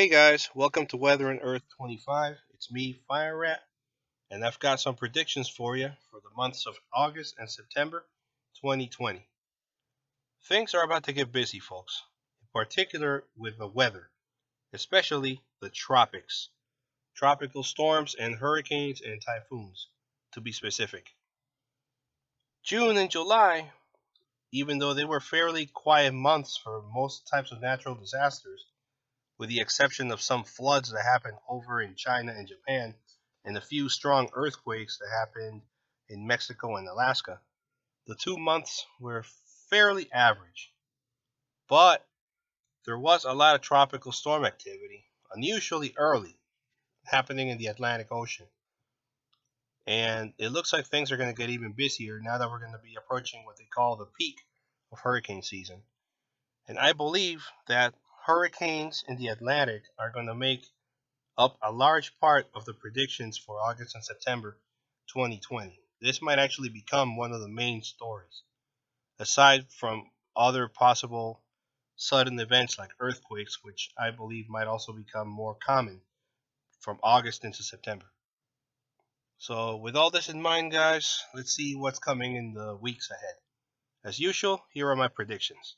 Hey guys, welcome to Weather and Earth 25. It's me, Fire Rat, and I've got some predictions for you for the months of August and September 2020. Things are about to get busy, folks, in particular with the weather, especially the tropics, tropical storms and hurricanes and typhoons, to be specific. June and July, even though they were fairly quiet months for most types of natural disasters, with the exception of some floods that happened over in China and Japan, and a few strong earthquakes that happened in Mexico and Alaska. The 2 months were fairly average, but there was a lot of tropical storm activity, unusually early, happening in the Atlantic Ocean. And it looks like things are going to get even busier now that we're going to be approaching what they call the peak of hurricane season. And I believe that hurricanes in the Atlantic are going to make up a large part of the predictions for August and September 2020. This might actually become one of the main stories, aside from other possible sudden events like earthquakes, which I believe might also become more common from August into September. So, with all this in mind, guys, let's see what's coming in the weeks ahead. As usual, here are my predictions.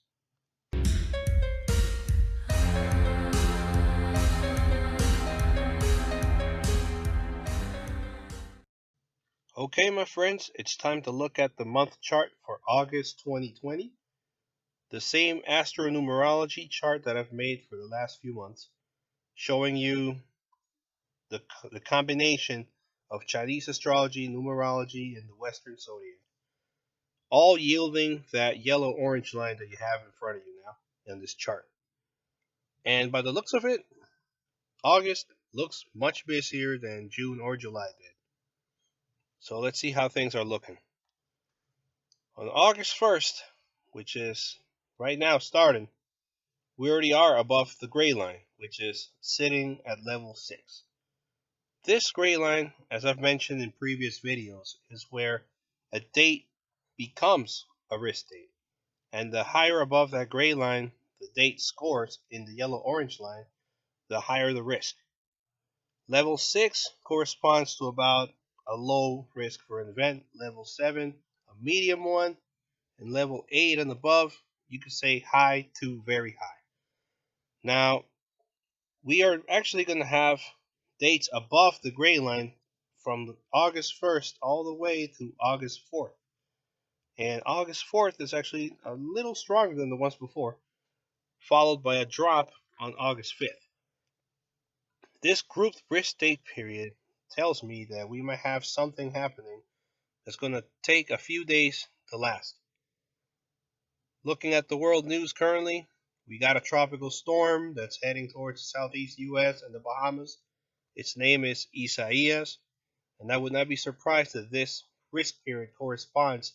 Okay, my friends, it's time to look at the month chart for August 2020. The same astronumerology chart that I've made for the last few months, showing you the combination of Chinese astrology, numerology, and the Western zodiac, all yielding that yellow-orange line that you have in front of you now in this chart. And by the looks of it, August looks much busier than June or July did. So let's see how things are looking. On August 1st, which is right now starting, we already are above the gray line, which is sitting at level 6. This gray line, as I've mentioned in previous videos, is where a date becomes a risk date. And the higher above that gray line the date scores in the yellow-orange line, the higher the risk. Level 6 corresponds to about a low risk for an event. Level 7, a medium one. And level 8 and above, you could say high to very high. Now, we are actually going to have dates above the gray line from August 1st all the way to August 4th. And August 4th is actually a little stronger than the ones before, followed by a drop on August 5th. This grouped risk date period tells me that we might have something happening that's going to take a few days to last. Looking at the world news currently, we got a tropical storm that's heading towards the southeast U.S. and the Bahamas. Its name is Isaias, and I would not be surprised if this risk period corresponds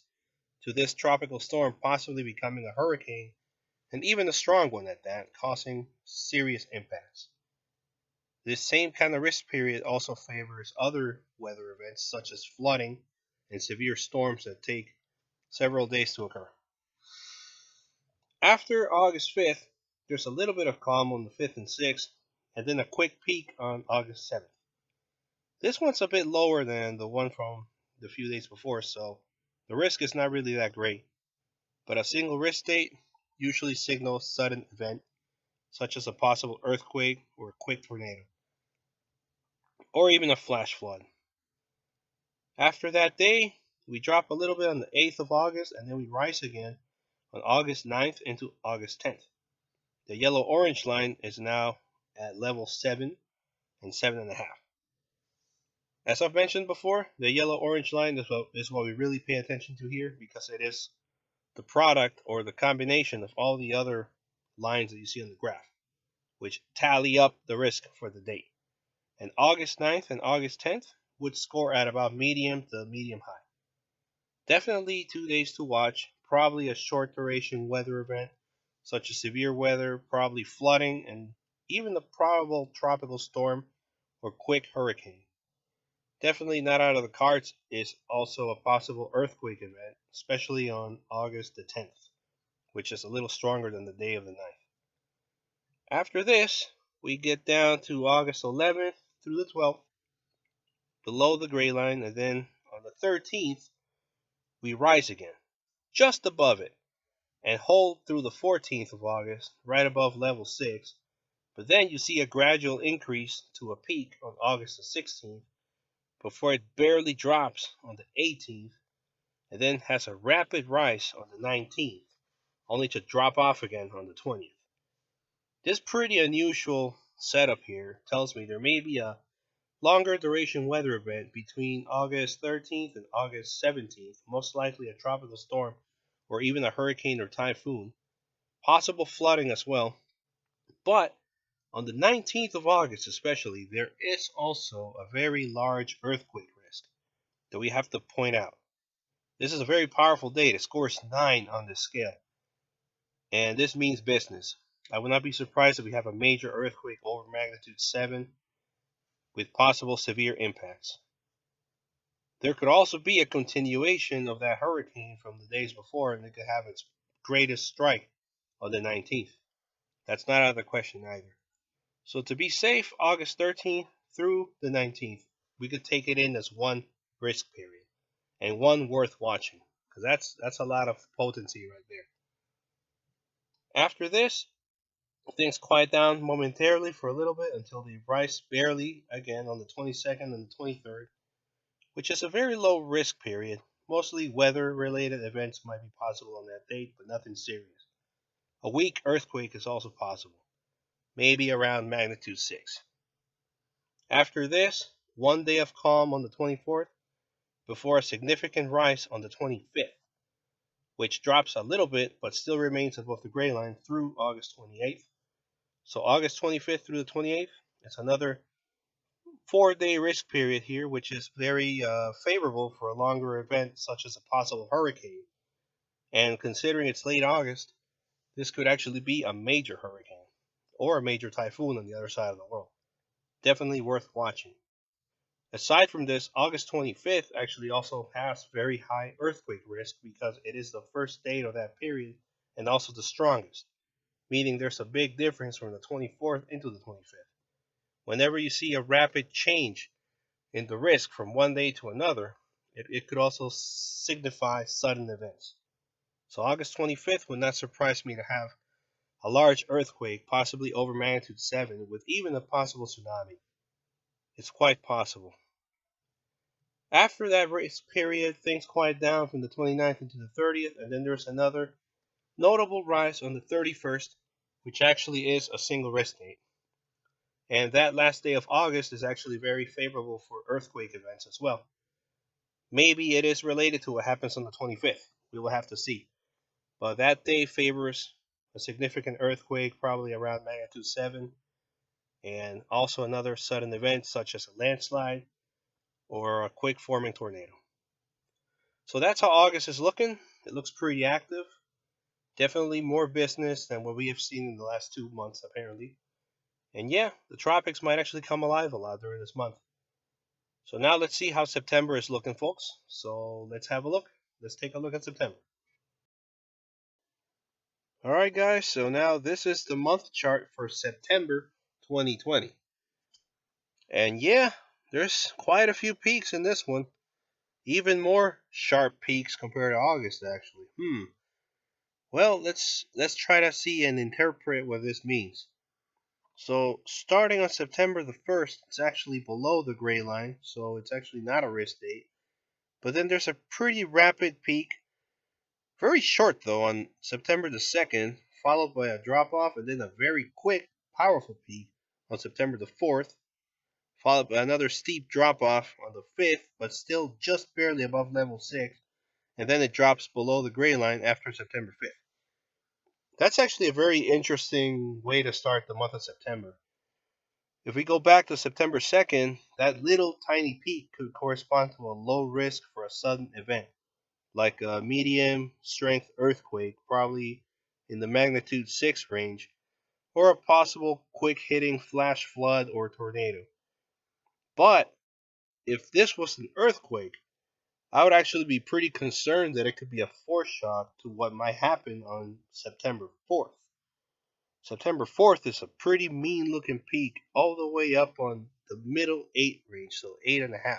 to this tropical storm possibly becoming a hurricane, and even a strong one at that, causing serious impacts. This same kind of risk period also favors other weather events such as flooding and severe storms that take several days to occur. After August 5th, there's a little bit of calm on the 5th and 6th, and then a quick peak on August 7th. This one's a bit lower than the one from the few days before, so the risk is not really that great. But a single risk date usually signals sudden event, such as a possible earthquake or a quick tornado, or even a flash flood. After that day, we drop a little bit on the 8th of August, and then we rise again on August 9th into August 10th. The yellow-orange line is now at level 7 and 7.5. As I've mentioned before, the yellow-orange line is what we really pay attention to here because it is the product or the combination of all the other lines that you see on the graph, which tally up the risk for the date. And August 9th and August 10th would score at about medium to medium high. Definitely 2 days to watch, probably a short duration weather event, such as severe weather, probably flooding, and even a probable tropical storm or quick hurricane. Definitely not out of the cards is also a possible earthquake event, especially on August the 10th, which is a little stronger than the day of the 9th. After this, we get down to August 11th through the 12th, below the gray line, and then on the 13th, we rise again, just above it, and hold through the 14th of August, right above level 6. But then you see a gradual increase to a peak on August the 16th before it barely drops on the 18th and then has a rapid rise on the 19th, only to drop off again on the 20th. This pretty unusual setup here tells me there may be a longer duration weather event between August 13th and August 17th, most likely a tropical storm or even a hurricane or typhoon, possible flooding as well. But on the 19th of August, especially, there is also a very large earthquake risk that we have to point out. This is a very powerful date. It scores 9 on this scale, and this means business. I would not be surprised if we have a major earthquake over magnitude 7 with possible severe impacts. There could also be a continuation of that hurricane from the days before, and it could have its greatest strike on the 19th. That's not out of the question either. So to be safe, August 13th through the 19th, we could take it in as one risk period and one worth watching, because that's a lot of potency right there. After this, things quiet down momentarily for a little bit until they rise barely again on the 22nd and the 23rd, which is a very low risk period. Mostly weather related events might be possible on that date, but nothing serious. A weak earthquake is also possible, maybe around magnitude 6. After this, one day of calm on the 24th, before a significant rise on the 25th, which drops a little bit but still remains above the gray line through August 28th. So August 25th through the 28th, it's another 4-day risk period here, which is very favorable for a longer event such as a possible hurricane. And considering it's late August, this could actually be a major hurricane or a major typhoon on the other side of the world. Definitely worth watching. Aside from this, August 25th actually also has very high earthquake risk because it is the first date of that period and also the strongest, meaning there's a big difference from the 24th into the 25th. Whenever you see a rapid change in the risk from one day to another, it could also signify sudden events. So August 25th would not surprise me to have a large earthquake, possibly over magnitude 7, with even a possible tsunami. It's quite possible. After that race period, things quiet down from the 29th into the 30th, and then there's another notable rise on the 31st, which actually is a single rest date. And that last day of August is actually very favorable for earthquake events as well. Maybe it is related to what happens on the 25th. We will have to see. But that day favors a significant earthquake, probably around magnitude 7, and also another sudden event such as a landslide or a quick forming tornado. So that's how August is looking. It looks pretty active. Definitely more business than what we have seen in the last 2 months, apparently. And yeah, the tropics might actually come alive a lot during this month. So now let's see how September is looking, folks. So let's have a look. Let's take a look at September. Alright, guys, so now this is the month chart for September 2020. And yeah, there's quite a few peaks in this one. Even more sharp peaks compared to August, actually. Well, let's try to see and interpret what this means. So starting on September the 1st, it's actually below the gray line, so it's actually not a risk date. But then there's a pretty rapid peak, very short though, on September the 2nd, followed by a drop off, and then a very quick, powerful peak on September the 4th, followed by another steep drop off on the 5th, but still just barely above level 6, and then it drops below the gray line after September 5th. That's actually a very interesting way to start the month of September. If we go back to September 2nd, that little tiny peak could correspond to a low risk for a sudden event, like a medium strength earthquake, probably in the magnitude 6 range, or a possible quick hitting flash flood or tornado. But if this was an earthquake, I would actually be pretty concerned that it could be a foreshock to what might happen on September 4th. September 4th is a pretty mean looking peak all the way up on the middle 8 range, so 8.5.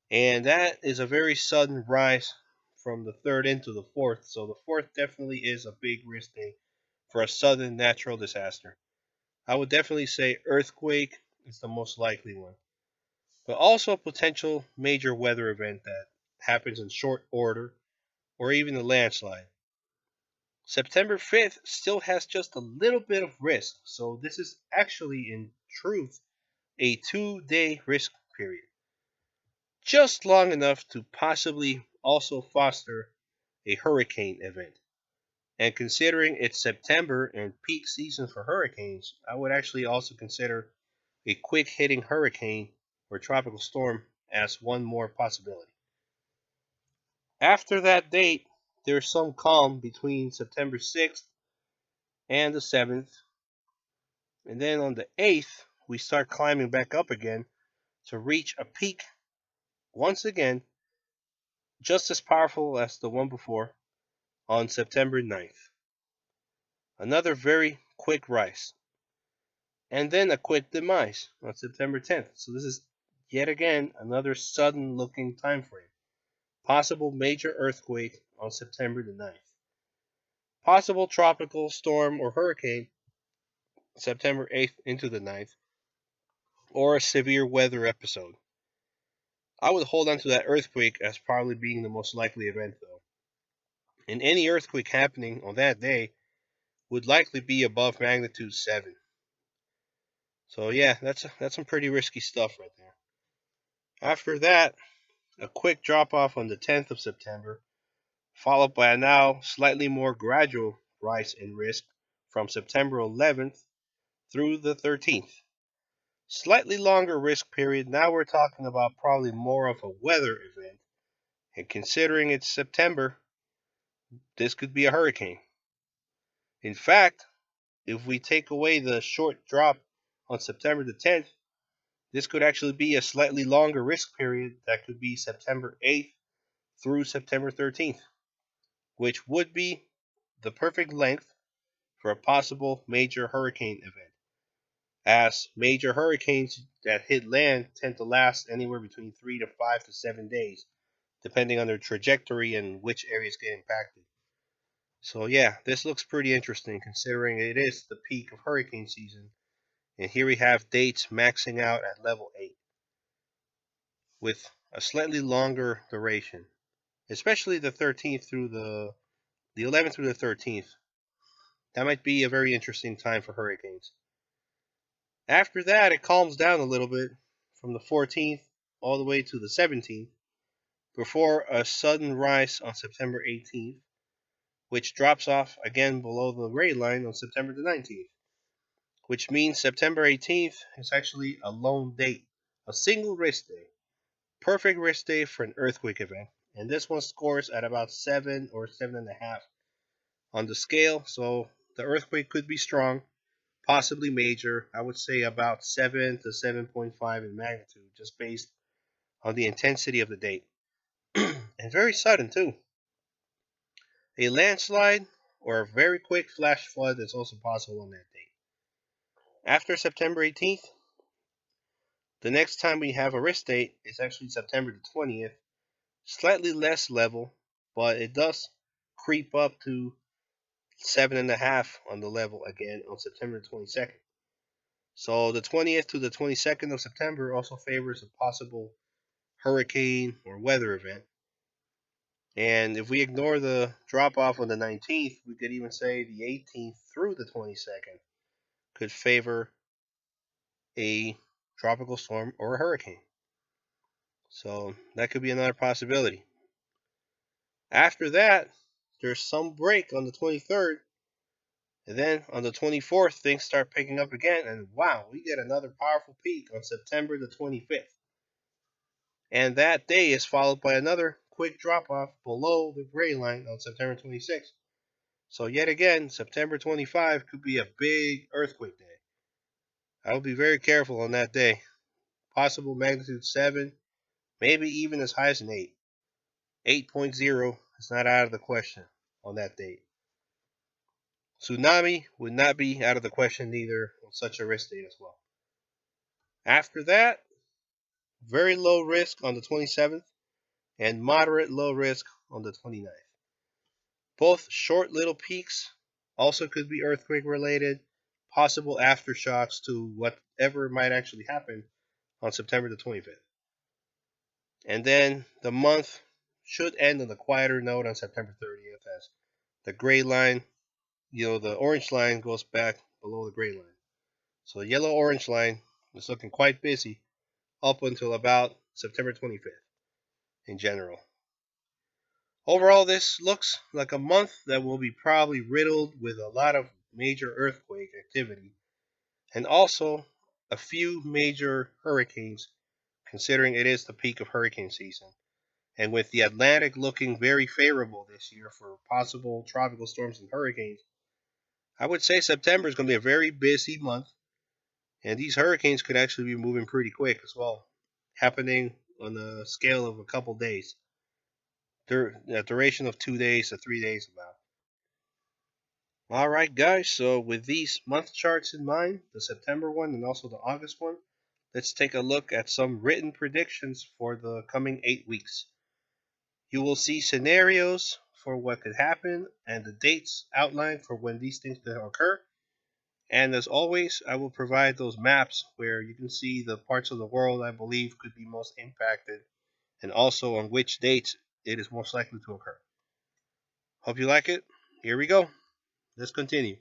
And that is a very sudden rise from the 3rd into the 4th, so the 4th definitely is a big risk day for a sudden natural disaster. I would definitely say earthquake is the most likely one, but also a potential major weather event that happens in short order, or even a landslide. September 5th still has just a little bit of risk, so this is actually, in truth, a 2-day risk period. Just long enough to possibly also foster a hurricane event. And considering it's September and peak season for hurricanes, I would actually also consider a quick hitting hurricane or tropical storm as one more possibility. After that date, there's some calm between September 6th and the 7th, and then on the 8th, we start climbing back up again to reach a peak once again, just as powerful as the one before, on September 9th. Another very quick rise, and then a quick demise on September 10th. So this is yet again another sudden looking time frame. Possible major earthquake on September the 9th. Possible tropical storm or hurricane September 8th into the 9th, or a severe weather episode. I would hold on to that earthquake as probably being the most likely event, though. And any earthquake happening on that day would likely be above magnitude 7. So yeah, that's some pretty risky stuff right there. After that, a quick drop off on the 10th of September, followed by a now slightly more gradual rise in risk from September 11th through the 13th. Slightly longer risk period. Now we're talking about probably more of a weather event. And considering it's September, this could be a hurricane. In fact, if we take away the short drop on September the 10th, this could actually be a slightly longer risk period that could be September 8th through September 13th, which would be the perfect length for a possible major hurricane event, as major hurricanes that hit land tend to last anywhere between 3 to 5 to 7 days, depending on their trajectory and which areas get impacted. So yeah, this looks pretty interesting considering it is the peak of hurricane season, and here we have dates maxing out at level 8 with a slightly longer duration, especially the 13th through the 11th through the 13th. That might be a very interesting time for hurricanes. After that, it calms down a little bit from the 14th all the way to the 17th before a sudden rise on September 18th, which drops off again below the gray line on September the 19th, which means September 18th is actually a lone date, a single risk day. Perfect risk day for an earthquake event. And this one scores at about 7 or 7.5 on the scale, so the earthquake could be strong, possibly major. I would say about 7 to 7.5 in magnitude, just based on the intensity of the date. And very sudden, too. A landslide or a very quick flash flood is also possible on that date. After September 18th, the next time we have a risk date is actually September the 20th. Slightly less level, but it does creep up to 7.5 on the level again on September 22nd. So the 20th to the 22nd of September also favors a possible hurricane or weather event. And if we ignore the drop off on the 19th, we could even say the 18th through the 22nd could favor a tropical storm or a hurricane. So that could be another possibility. After that, there's some break on the 23rd. And then on the 24th, things start picking up again. And wow, we get another powerful peak on September the 25th. And that day is followed by another quick drop off below the gray line on September 26th. So yet again, September 25 could be a big earthquake day. I will be very careful on that day. Possible magnitude 7, maybe even as high as an 8. 8.0 is not out of the question on that date. Tsunami would not be out of the question either on such a risk date as well. After that, very low risk on the 27th and moderate low risk on the 29th. Both short little peaks, also could be earthquake related, possible aftershocks to whatever might actually happen on September the 25th. And then the month should end on a quieter note on September 30th as the gray line, the orange line goes back below the gray line. So the yellow orange line is looking quite busy up until about September 25th in general. Overall, this looks like a month that will be probably riddled with a lot of major earthquake activity and also a few major hurricanes, considering it is the peak of hurricane season. And with the Atlantic looking very favorable this year for possible tropical storms and hurricanes, I would say September is going to be a very busy month. And these hurricanes could actually be moving pretty quick as well, happening on a scale of a couple days. A duration of 2 days to 3 days about. Alright guys, so with these month charts in mind, the September one and also the August one, let's take a look at some written predictions for the coming 8 weeks. You will see scenarios for what could happen and the dates outlined for when these things could occur. And as always, I will provide those maps where you can see the parts of the world I believe could be most impacted and also on which dates it is most likely to occur. Hope you like it. Here we go. Let's continue.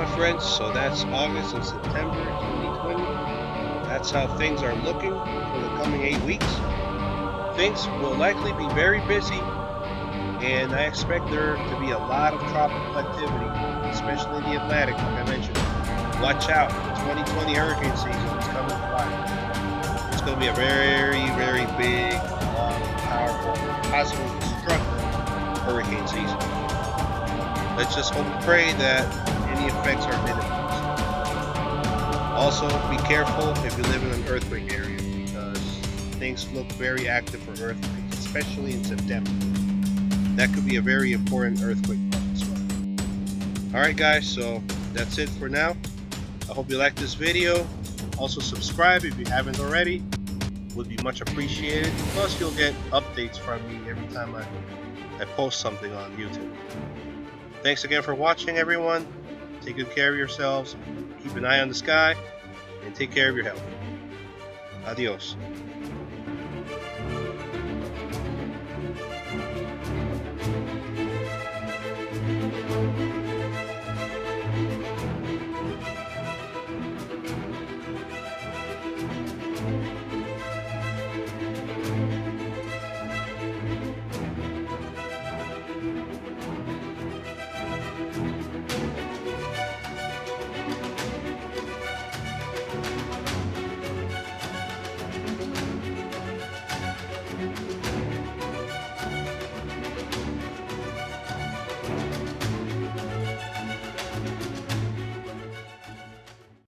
my friends, so that's August and September 2020. That's how things are looking for the coming 8 weeks. Things will likely be very busy, and I expect there to be a lot of tropical activity, especially in the Atlantic, like I mentioned. Watch out, the 2020 hurricane season is coming to life. It's going to be a very, very big, long, powerful, possibly destructive hurricane season. Let's just hope and pray that any effects are minimized. Also, be careful if you live in an earthquake area, because things look very active for earthquakes, especially in September. That could be a very important earthquake month as well. Alright guys, so that's it for now. I hope you liked this video. Also subscribe if you haven't already. Would be much appreciated. Plus you'll get updates from me every time I post something on YouTube. Thanks again for watching, everyone. Take good care of yourselves. Keep an eye on the sky. And take care of your health. Adios.